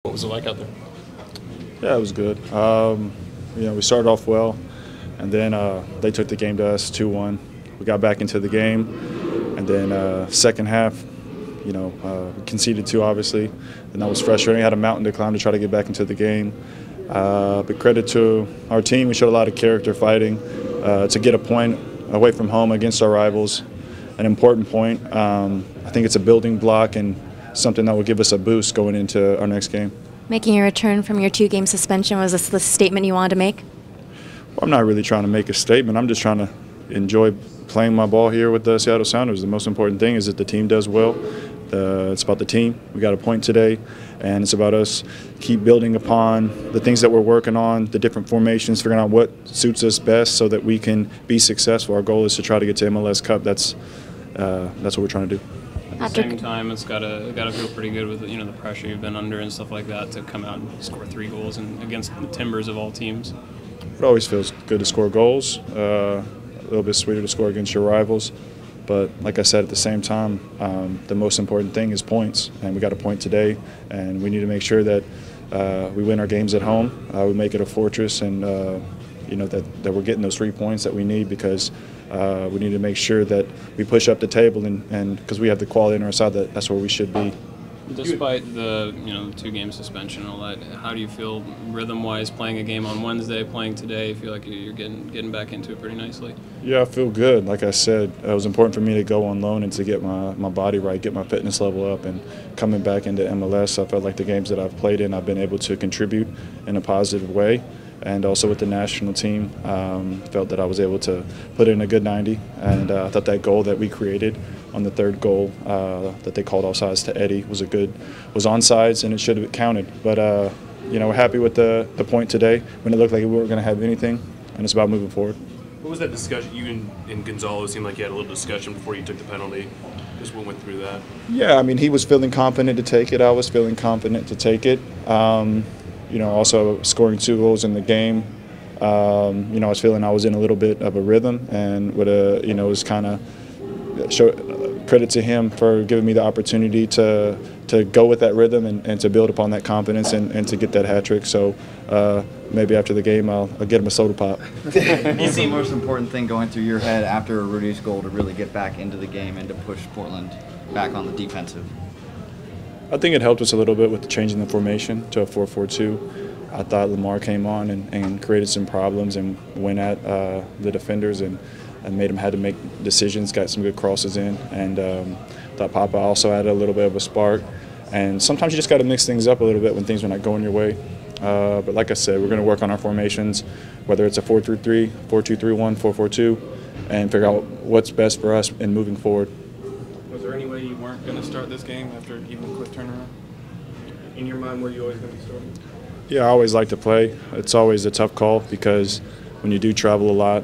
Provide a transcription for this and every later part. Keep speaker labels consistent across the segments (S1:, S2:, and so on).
S1: What was it like out there?
S2: Yeah, it was good. We started off well, and then they took the game to us 2-1. We got back into the game, and then second half, we conceded two, obviously, and that was frustrating. I had a mountain to climb to try to get back into the game. But credit to our team, we showed a lot of character fighting to get a point away from home against our rivals, an important point. I think it's a building block and something that will give us a boost going into our next game.
S3: Making a return from your two-game suspension, was this the statement you wanted to make?
S2: Well, I'm not really trying to make a statement. I'm just trying to enjoy playing my ball here with the Seattle Sounders. The most important thing is that the team does well. It's about the team. We got a point today, and it's about us keep building upon the things that we're working on, the different formations, figuring out what suits us best so that we can be successful. Our goal is to try to get to MLS Cup. That's what we're trying to do.
S1: At the same time, it's gotta feel pretty good with the pressure you've been under and stuff like that to come out and score 3 goals and against the Timbers of all teams.
S2: It always feels good to score goals. A little bit sweeter to score against your rivals, but like I said, at the same time, the most important thing is points, and we got a point today, and we need to make sure that we win our games at home. We make it a fortress, and that we're getting those 3 points that we need because. We need to make sure that we push up the table, and because we have the quality on our side, that's where we should be.
S1: Despite the 2-game suspension and all that, how do you feel rhythm-wise playing a game on Wednesday, playing today? You feel like you're getting back into it pretty nicely?
S2: Yeah, I feel good. Like I said, it was important for me to go on loan and to get my body right, get my fitness level up, and coming back into MLS, I felt like the games that I've played in, I've been able to contribute in a positive way. And also with the national team, felt that I was able to put in a good 90. And I thought that goal that we created on the third goal that they called offsides to Eddie was onside, and it should have counted. But we're happy with the point today when it looked like we weren't going to have anything, and it's about moving forward.
S4: What was that discussion? You and Gonzalo seemed like you had a little discussion before you took the penalty. Just what went through that? Yeah,
S2: I mean, he was feeling confident to take it. I was feeling confident to take it. Also scoring 2 goals in the game. I was feeling I was in a little bit of a rhythm, and it was kind of credit to him for giving me the opportunity to go with that rhythm and to build upon that confidence and to get that hat trick. So maybe after the game I'll get him a soda pop.
S5: What's the most important thing going through your head after Rudy's goal to really get back into the game and to push Portland back on the defensive?
S2: I think it helped us a little bit with changing the formation to a 4-4-2. I thought Lamar came on and created some problems and went at the defenders and made them had to make decisions, got some good crosses in, and thought Papa also added a little bit of a spark. And sometimes you just got to mix things up a little bit when things are not going your way. But like I said, we're going to work on our formations, whether it's a 4-3-3, 4-2-3-1, 4-4-2, and figure out what's best for us in moving forward.
S1: Was there any way you weren't going to start this game after even a quick turnaround? In your mind, were you always going to be starting?
S2: Yeah, I always like to play. It's always a tough call because when you do travel a lot,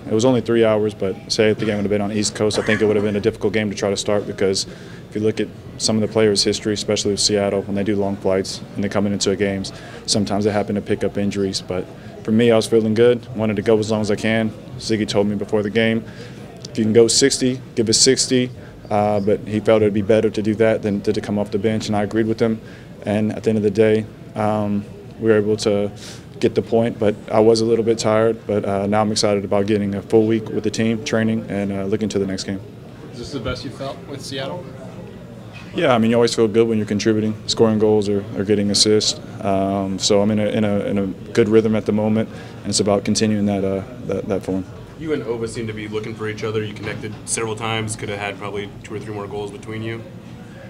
S2: it was only 3 hours, but say if the game would have been on the East Coast, I think it would have been a difficult game to try to start because if you look at some of the players' history, especially with Seattle, when they do long flights and they're coming into games, sometimes they happen to pick up injuries. But for me, I was feeling good, wanted to go as long as I can. Ziggy told me before the game, if you can go 60, give us 60. But he felt it would be better to do that than to come off the bench, and I agreed with him. And at the end of the day, we were able to get the point, but I was a little bit tired. But now I'm excited about getting a full week with the team, training, and looking to the next game.
S1: Is this the best you felt with Seattle?
S2: Yeah, I mean, you always feel good when you're contributing, scoring goals or getting assists. So I'm in a good rhythm at the moment, and it's about continuing that form.
S4: You and Oba seem to be looking for each other. You connected several times. Could have had probably 2 or 3 more goals between you.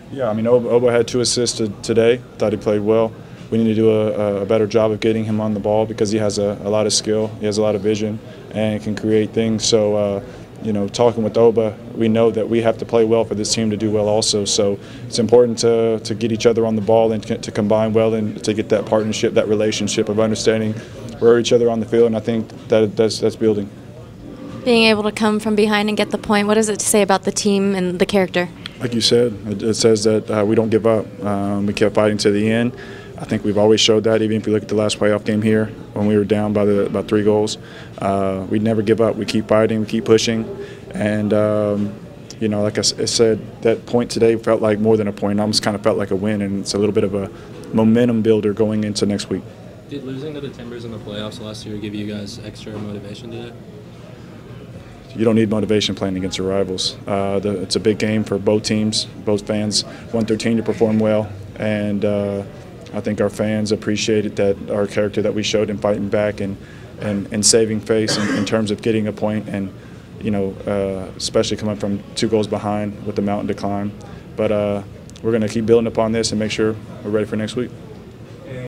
S2: Yeah, I mean, Oba had 2 assists today. Thought he played well. We need to do a better job of getting him on the ball because he has a lot of skill. He has a lot of vision and can create things. So, talking with Oba, we know that we have to play well for this team to do well also. So it's important to get each other on the ball and to combine well and to get that partnership, that relationship of understanding where each other on the field. And I think that's building.
S3: Being able to come from behind and get the point, what does it say about the team and the character?
S2: Like you said, it says that we don't give up. We kept fighting to the end. I think we've always showed that, even if you look at the last playoff game here when we were down by about 3 goals. We never give up. We keep fighting, we keep pushing. And, like I said, that point today felt like more than a point. It almost kind of felt like a win, and it's a little bit of momentum builder going into next week.
S6: Did losing to the Timbers in the playoffs last year give you guys extra motivation today?
S2: You don't need motivation playing against your rivals. It's a big game for both teams. Both fans want their team to perform well, and I think our fans appreciated that our character that we showed in fighting back and saving face in terms of getting a point, and especially coming from 2 goals behind with the mountain to climb. But we're going to keep building upon this and make sure we're ready for next week.